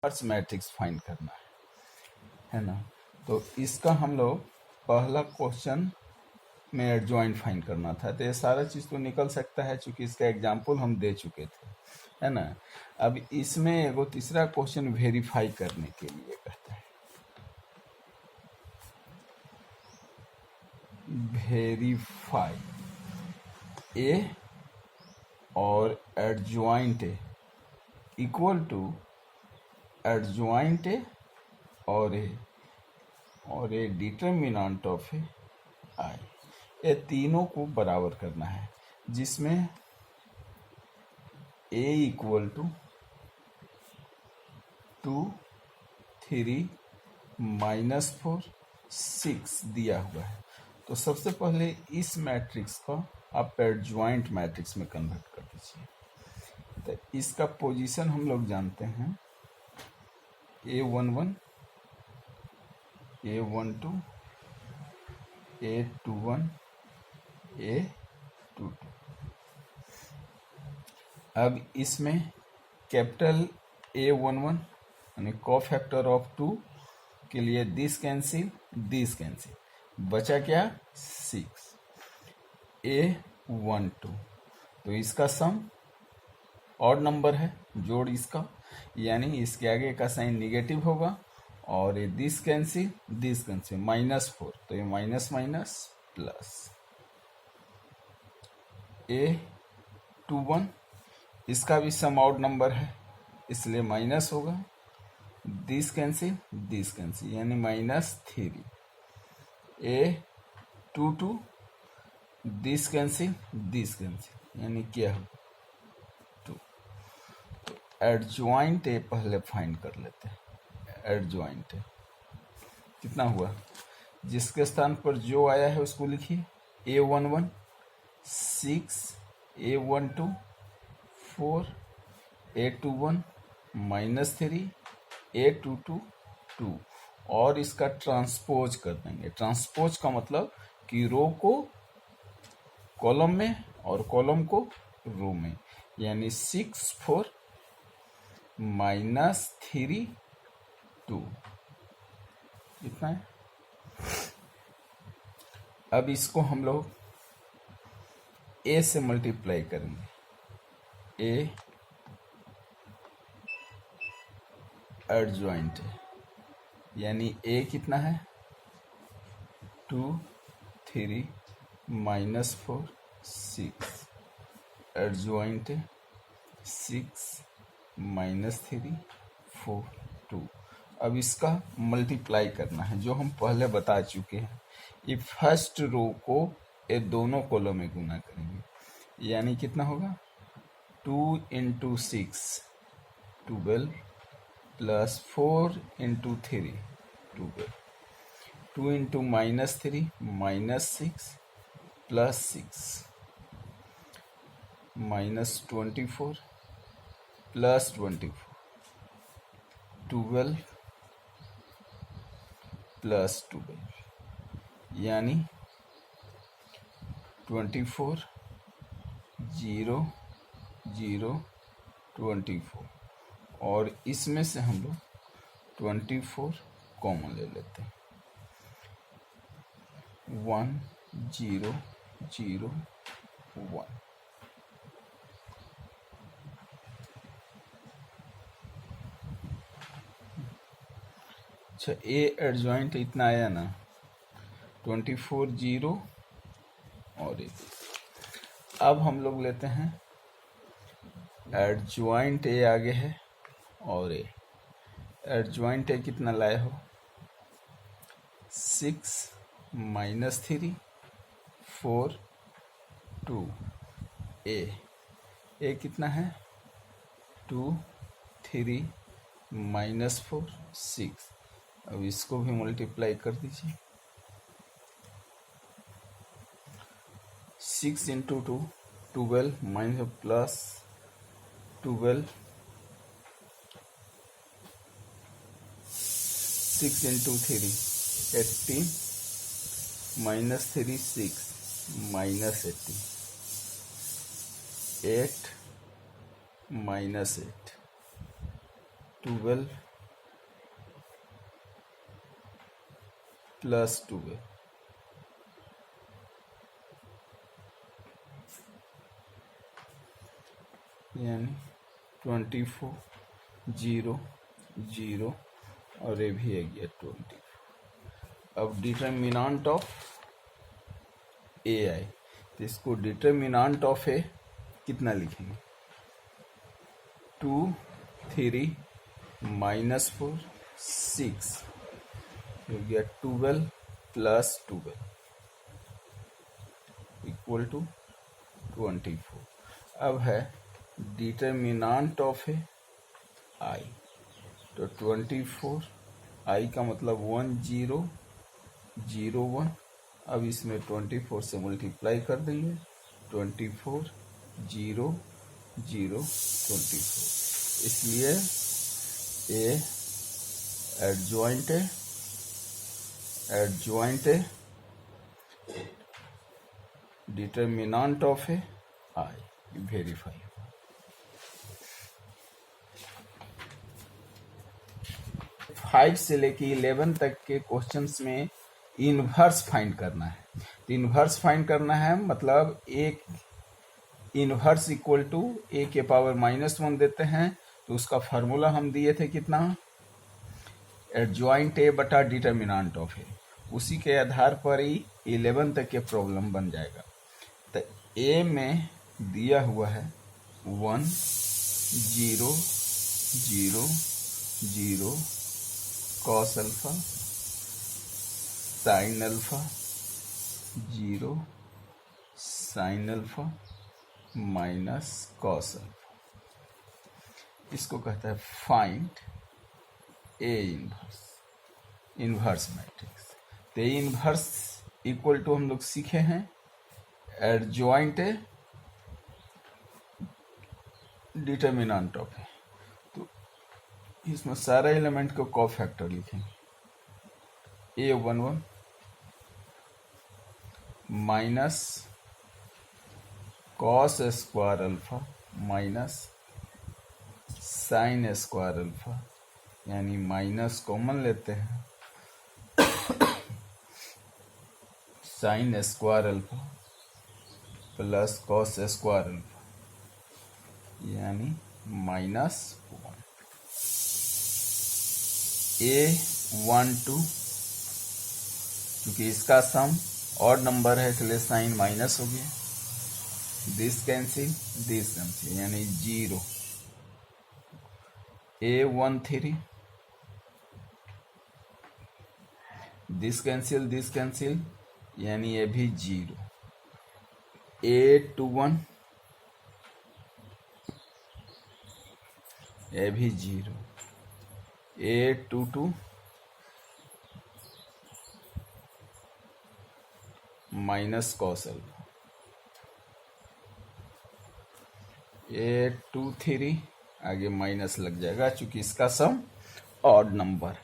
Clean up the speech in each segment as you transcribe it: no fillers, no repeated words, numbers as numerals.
Inverse matrix find करना है ना। तो इसका हम लोग पहला क्वेश्चन में एडजॉइंट फाइंड करना था, तो ये सारा चीज़ तो निकल सकता है क्योंकि इसका एग्जाम्पल हम दे चुके थे, है ना। अब इसमें एगो तीसरा क्वेश्चन वेरीफाई करने के लिए कहता है, वेरीफाई ए और adjoint A equal to adjoint A और ए डिटर्मिनेंट ऑफ ए आई। ये तीनों को बराबर करना है, जिसमें ए इक्वल टू 2 3 -4 6 दिया हुआ है। तो सबसे पहले इस मैट्रिक्स को आप एडजॉइंट मैट्रिक्स में कन्वर्ट कर दीजिए। तो इसका पोजीशन हम लोग जानते हैं, A11 A12 A21 A22। अब इसमें कैपिटल A11 यानी कोफैक्टर ऑफ 2 के लिए दिस कैंसिल, बचा क्या 6। A12 तो इसका सम ऑड नंबर है, जोड़ इसका, यानी इसके आगे का साइन निगेटिव होगा, और ये दिस कैंसिल -4, तो ये माइनस माइनस प्लस। A21 इसका भी सम ऑड नंबर है, इसलिए माइनस होगा, दिस कैंसिल यानी -3। A22 दिस कैंसिल यानी क्या हो 2। तो एडजॉइंट ए पहले फाइंड कर लेते हैं। एडजॉइंट ए कितना हुआ, जिसके स्थान पर जो आया है उसको लिखिए। A11 6, A12 4, A21 -3, A22 2, और इसका ट्रांसपोज कर देंगे। ट्रांसपोज का मतलब कि रो को कॉलम में और कॉलम को रो में, यानी 6 4 -3 2 इतना है। अब इसको हम लोग ए से मल्टीप्लाई करेंगे। ए एडजॉइंट है, यानी ए कितना है 2 3 -4 6, एडजॉइंट 6 -3 4 2। अब इसका मल्टीप्लाई करना है, जो हम पहले बता चुके हैं। ये फर्स्ट रो को ये दोनों कॉलम में गुना करेंगे, यानी कितना होगा 2 × 6 12 प्लस 4 × 3 12, 2 × -3 -6 प्लस 6 -24 प्लस 24 12 प्लस 12, यानी 24 0 0 24, और इसमें से हम लोग 24 कॉमन ले लेते हैं। 1 0 0 1। अच्छा, ए एडजॉइंट इतना आया ना, 24 0 और 1। अब हम लोग लेते हैं एडजॉइंट ए आगे है और ए। एडजॉइंट ए कितना लाए हो 6 -3 4 2। ए कितना है 2 3 -4 6। अब इसको भी मल्टीप्लाई कर दीजिए। 6 × 2 12 माइनस प्लस 12, 6 × 3 18 -3 6 -18 8 -8 12 प्लस 12 यानी 24 0 0 और ये भी आ गया 20। अब डिटर्मिनेंट ऑफ ए आई, तो इसको डिटर्मिनेंट ऑफ ए कितना लिखेंगे? 2 3 -4 6 हो गया 12 प्लस 12 इक्वल टू 24। अब है डिटर्मिनेंट ऑफ ए आई, तो 24 आई का मतलब 1 0 0 1। अब इसमें 24 से मल्टीप्लाई कर देंगे, 24 0 0 24, इसलिए ए एडजॉइंट है determinant of A I verify. 5 से लेके 11 तक के क्वेश्चंस में इनवर्स फाइंड करना है। तो इनवर्स फाइंड करना है मतलब एक इनवर्स इक्वल टू ए के पावर -1 देते हैं, तो उसका फार्मूला हम दिए थे कितना? एडजॉइंट ए बटा डिटर्मिनेंट ऑफ ए। उसी के आधार पर ही 11 तक के प्रॉब्लम बन जाएगा। तो ए में दिया हुआ है 1 0 0 0 cos alpha sine alpha 0 sine alpha minus cos alpha. इसको कहता है फाइंड ए इनवर्स मैट्रिक्स। तो ए इनवर्स इक्वल टू हम लोग सीखे हैं एडजॉइंट ए डिटर्मिनेंट ऑफ ए। तो इसमें सारा एलिमेंट को कोफैक्टर लिखेंगे, A11 minus cos square alpha minus sign square alpha, यानी माइनस कॉमन लेते हैं, sign square alpha plus cos square alpha यानी -1। A12 क्योंकि इसका सम और नंबर है इसलिए साइन माइनस हो गया, दिस कैंसिल यानी 0। A13 दिस कैंसिल यानी ये भी 0। A21 ये भी 0। A22 minus cos alpha. A23 आगे माइनस लग जाएगा चूंकि इसका sum odd number.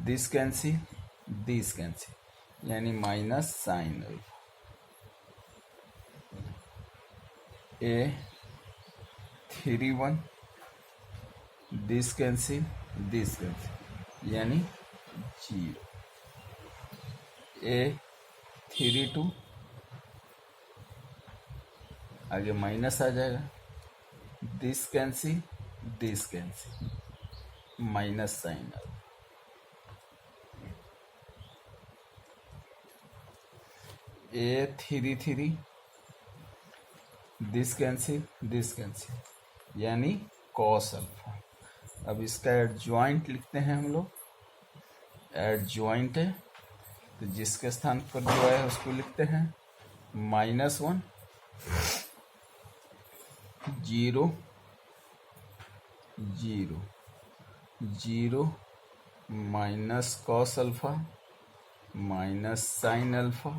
This cancel यानी minus sine alpha. A31 this cancel यानी 0। A32 आगे माइनस आ जाएगा, this cancel minus sine alpha. A33 this cancel यानी कॉस अल्फा। अब इसका एडजॉइंट लिखते हैं हम लोग, एडजॉइंट है तो जिसके स्थान पर जो है उसको लिखते हैं -1 0 0 0 minus cos alpha minus sine alpha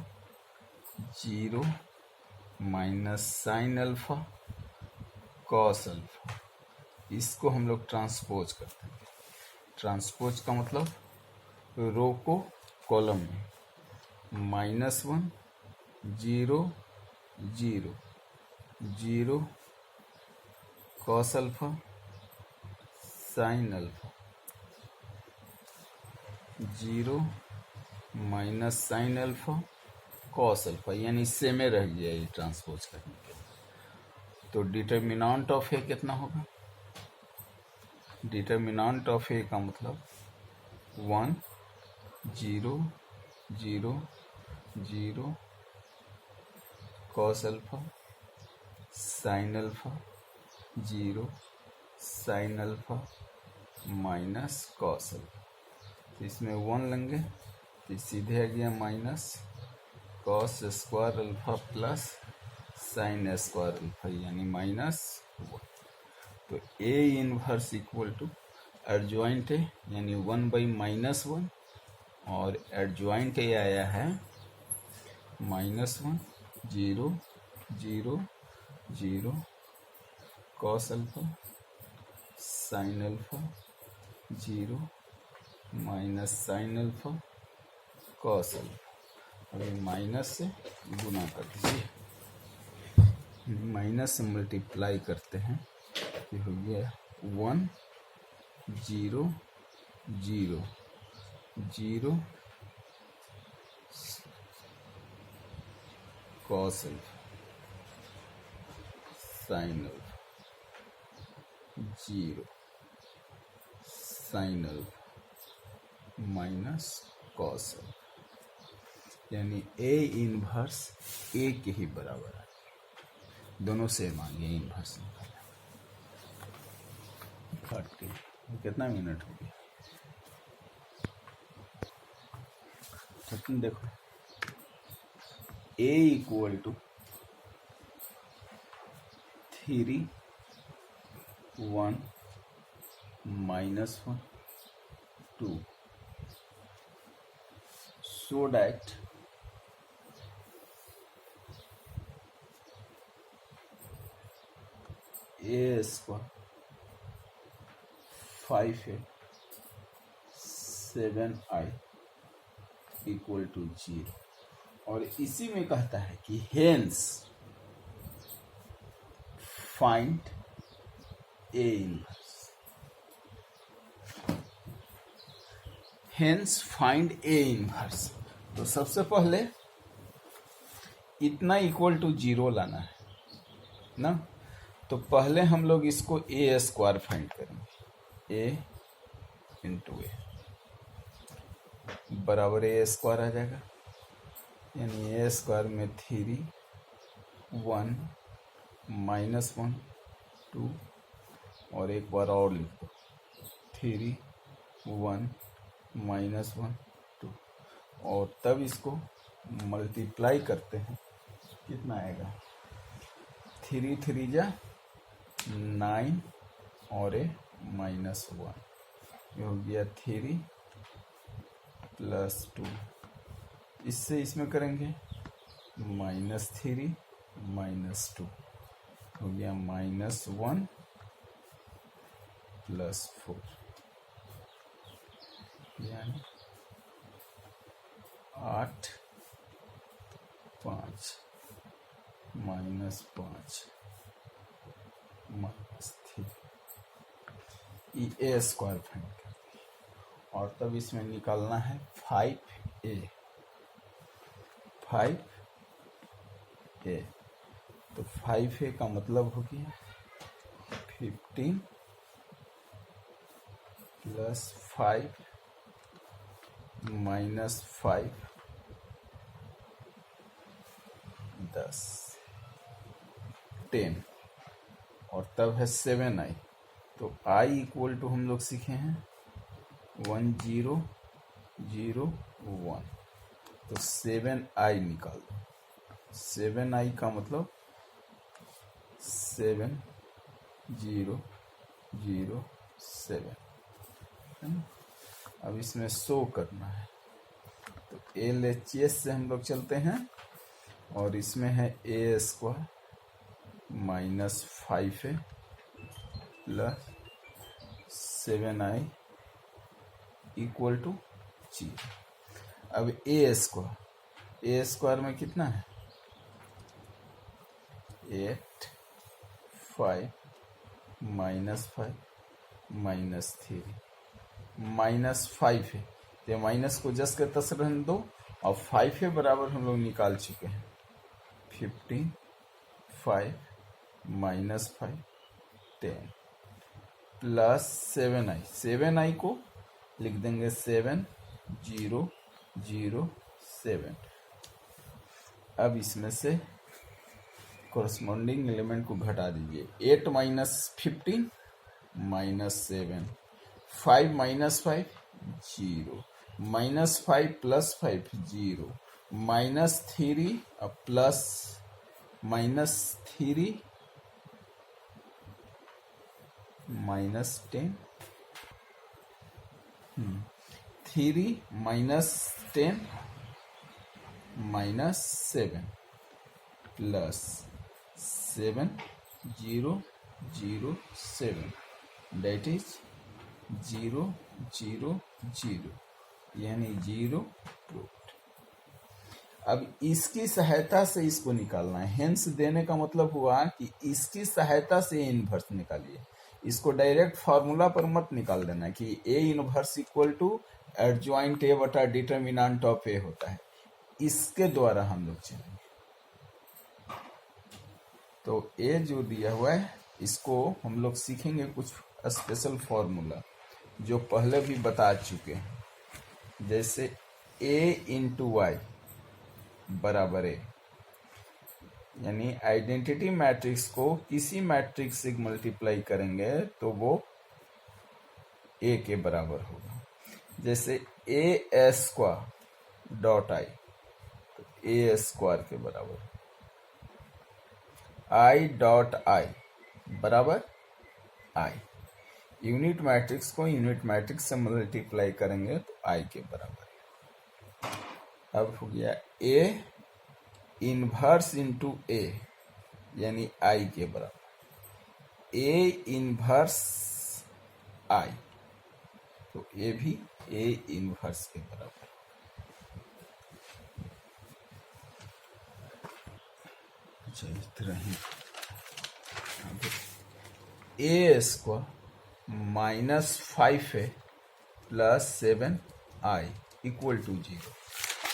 0 minus sine alpha cos alpha. इसको हम लोग ट्रांसपोज करते हैं। ट्रांसपोज का मतलब रो को कॉलम में, -1 0 0 0 cos alpha sine alpha zero minus sine alpha cos alpha, यानी इससे में रह जाएगी ट्रांसपोज करने के लिए। तो डिटर्मिनेंट ऑफ ए कितना होगा? डिटर्मिनेंट ऑफ ए का मतलब 1 0 0 0 cos alpha sine alpha 0 sine alpha minus cos alpha. तो इसमें 1 लेंगे तो सीधे आ गया minus cos square alpha plus sine square alpha, यानी -1। तो A inverse equal to adjoint A, यानी 1/-1, और एडजॉइंट ए आया है -1 0 0 0 cos alpha sine alpha 0 minus sine alpha cos alpha. अभी माइनस से गुना कर दीजिए, माइनस से मल्टीप्लाई करते हैं तो हो गया 1 0 0 0 cos alpha sine alpha 0 sine alpha minus cos alpha, यानी ए इनवर्स ए के ही बराबर है। दोनों सेम आ गए, इनवर्स निकाला। कितना मिनट हो गया? लेकिन देखो ए equal to 3 1 -1 2, so that a square 5a 7i equal to 0। और इसी में कहता है कि hence find A inverse, hence find A inverse. तो सबसे पहले इतना इक्वल टू 0 लाना है ना। तो पहले हम लोग इसको ए स्क्वायर फाइंड करेंगे, ए इंटू ए बराबर ए स्क्वायर आ जाएगा, यानी ए स्क्वायर में 3 1 -1 2, और एक बार और लिख दो 3 1 -1 2, और तब इसको मल्टीप्लाई करते हैं, कितना आएगा 3 3 जा 9 और ए -1, ये हो गया 3 + 2। इससे इसमें करेंगे -3 -2 हो गया -1 + 4, यानी 8 5 -5 -3, ई ए स्क्वायर फाइंड कर, और तब इसमें निकालना है 5a 5a। तो 5a का मतलब हो गया 15 + 5 -5 10 10, और तब है 7i। तो i इक्वल टू हम लोग सीखे हैं 1 0 0 1, तो 7i निकाल दो। 7i का मतलब 7 0 0 7 है ना। अब इसमें शो करना है, तो LHS से हम लोग चलते हैं, और इसमें है a square -5a + 7i equal to 0। अब a स्क्वायर में कितना है 8 5 -5 -3 -5 है, तो माइनस को जस के तस रहने दो, और 5 के बराबर हम लोग निकाल चुके हैं। 15, 5 माइनस 5 10 प्लस 7i। 7i को लिख देंगे 7 0 0 7। अब इसमें से कोरस्पॉन्डिंग एलिमेंट को घटा दीजिए। 8 minus 15 minus 7, 5 minus 5 0, minus 5 plus 5 0, minus 3 plus minus 3 minus 10, 3 minus 10 minus 7 plus 7 0 0 7, det is 0 0 0, यानी 0 प्रूव्ड। अब इसकी सहायता से इसको निकालना है। हेंस देने का मतलब हुआ कि इसकी सहायता से इनवर्स निकालिए। इसको डायरेक्ट फार्मूला पर मत निकाल देना कि A inverse equal to adjoint A बटा डिटर्मिनेंट ऑफ ए होता है। इसके द्वारा हम लोग चलेंगे। तो ए जो दिया हुआ है इसको हम लोग सीखेंगे कुछ स्पेशल फॉर्मूला जो पहले भी बता चुके हैं। जैसे a इंटू वाई बराबर ए, यानी आइडेंटिटी मैट्रिक्स को किसी मैट्रिक्स से मल्टीप्लाई करेंगे तो वो a के बराबर होगा। जैसे a स्क्वायर डॉट आई, तो a स्क्वायर के बराबर, आई डॉट आई बराबर आई। यूनिट मैट्रिक्स को यूनिट मैट्रिक्स से मल्टीप्लाई करेंगे तो आई के बराबर। अब हो गया ए इनवर्स इंटू ए, यानी आई के बराबर। ए इनवर्स आई, तो ये भी ए इनवर्स के बराबर। अच्छा इस तरह ही A square minus 5a plus 7i equal to 0।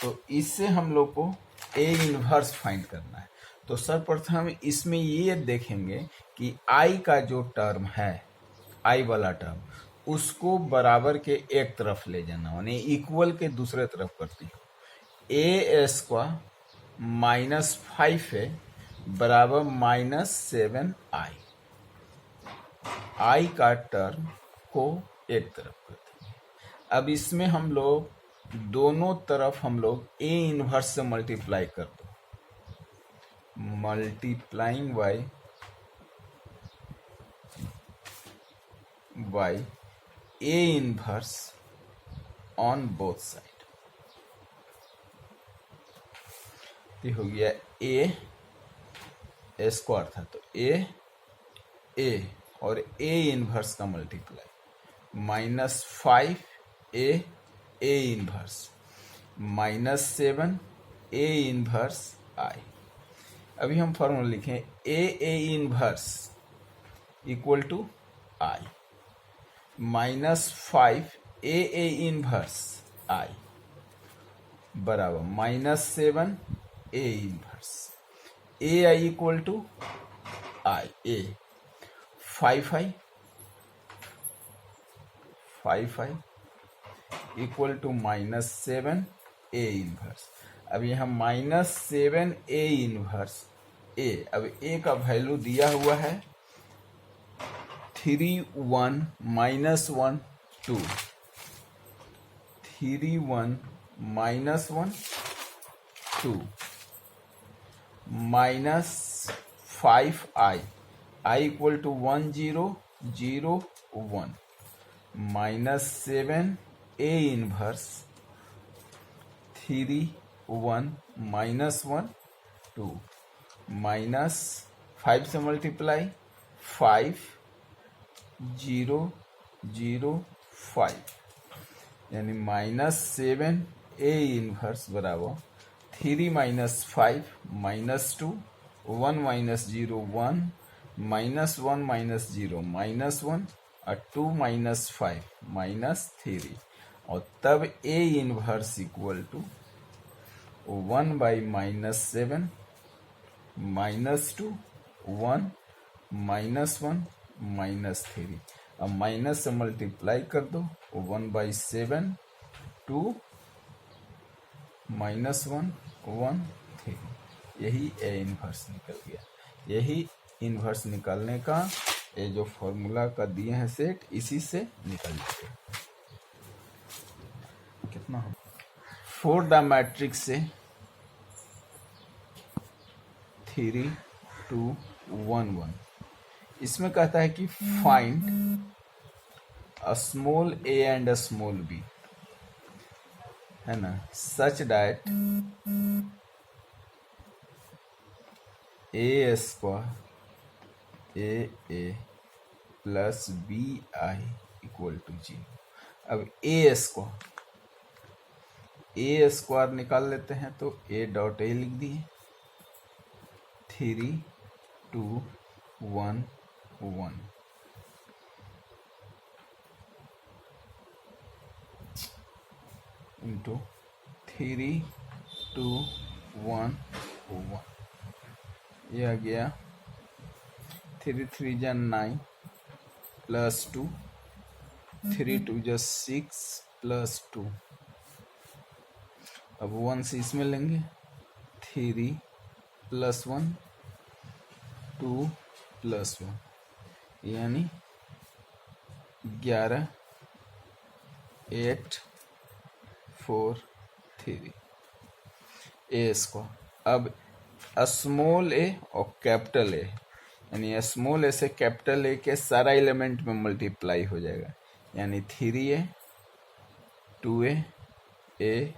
तो इससे हम लोग को ए इनवर्स फाइंड करना है। तो सर्वप्रथम इसमें ये देखेंगे कि आई का जो टर्म है, आई वाला टर्म, उसको बराबर के एक तरफ ले जाना, यानी इक्वल के दूसरे तरफ करती हूँ। ए स्क्वायर माइनस 5a बराबर माइनस 7i। आई का टर्म को एक तरफ करते हैं। अब इसमें हम लोग दोनों तरफ हम लोग ए इनवर्स से मल्टीप्लाई कर दो। Multiplying by A inverse on both side. ये हो गया ए स्क्वायर था तो ए और ए इनवर्स का multiply, minus 5a A inverse minus 7 A inverse I. अभी हम फॉर्मूला लिखें A inverse equal to I minus 5 A inverse I बराबर minus 7 A inverse. A I equal to I, A 5i equal to minus 7 A inverse. अब यहाँ minus 7 A inverse ए, अब ए का value दिया हुआ है 3 1 minus 1 2, 3 1 minus 1 2 minus 5i, I equal to 1 0 0 1 minus 7 A inverse 3 1 minus 1 2 minus 5 से multiply 5 0 0 5, यानी minus 7 A inverse बराबर 3 minus 5 minus 2 1 minus 0 1 minus 1 minus 0 minus 1 और 2 माइनस 5 माइनस 3 और तब ए इनवर्स इक्वल टू 1/-7 -2 1 -1 -3। अब माइनस से मल्टीप्लाई कर दो, 1/7 2 -1 1 3। यही ए इनवर्स निकल गया। यही इनवर्स निकालने का ये जो फॉर्मूला का दिए हैं सेट, इसी से निकल जाएगा। कितना हो 4 द मैट्रिक्स से 3 2 1 1। इसमें कहता है कि find a small a and a small b, है ना, such that a square a plus bi equal to 0। अब a स्क्वायर निकाल लेते हैं, तो a डॉट a लिख दिए, 3 2 1 1 इंटू 3 2 1 1। यह आ गया 3 3 जा 9 प्लस 2 3 2 जा 6 प्लस 2। अब 1 से इसमें लेंगे, 3 प्लस 1 2 प्लस 1, यानी 11 8 4 3 ए स्क्वायर। अब स्मॉल ए और कैपिटल ए, यानी स्मॉल ए से कैपिटल ए के सारा एलिमेंट में मल्टीप्लाई हो जाएगा, यानी 3a 2a ए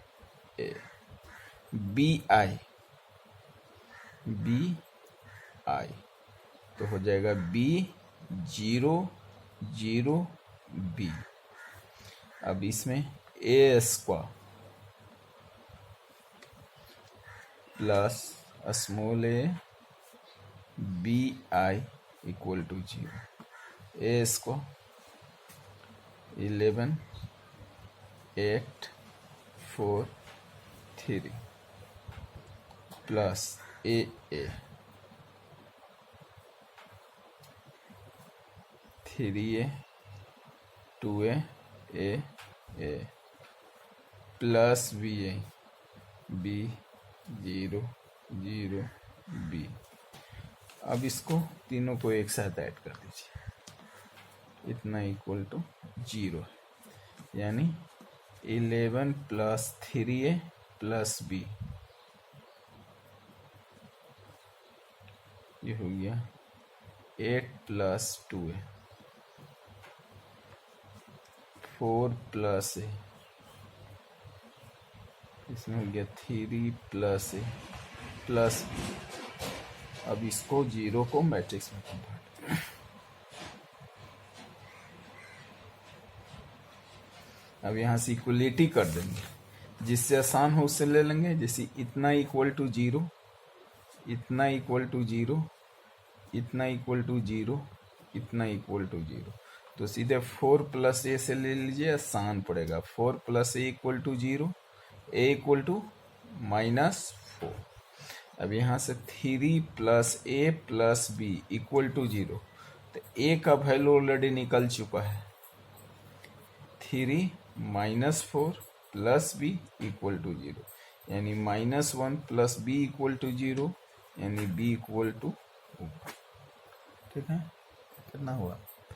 बी आई तो हो जाएगा b 0 0 b। अब इसमें A square plus small A B I equal to 0। A square 11 8 4 3 plus A 3a 2a A plus b 0 0 b। अब इसको तीनों को एक साथ ऐड कर दीजिए, इतना इक्वल टू 0, यानी 11 प्लस 3a प्लस b, ये हो गया 8 प्लस 2a 4 प्लस a, इसमें हो गया 3 प्लस a प्लस b। अब इसको 0 को मैट्रिक्स में कन्वर्ट, अब यहाँ से इक्वलिटी कर देंगे, जिससे आसान हो उससे ले लेंगे। जैसे इतना इक्वल टू 0, इतना इक्वल टू 0, इतना इक्वल टू 0, इतना इक्वल टू 0, तो सीधे 4 प्लस ए से ले लीजिए, आसान पड़ेगा। 4 plus A equal to 0, A equal to -4। अब यहाँ से 3 plus A plus B equal to 0, तो ए का वैल्यू ऑलरेडी निकल चुका है, 3 -4 प्लस बी इक्वल टू 0, यानी -1 प्लस बी इक्वल टू 0, यानी बी इक्वल टू 1। ठीक है, कितना हुआ?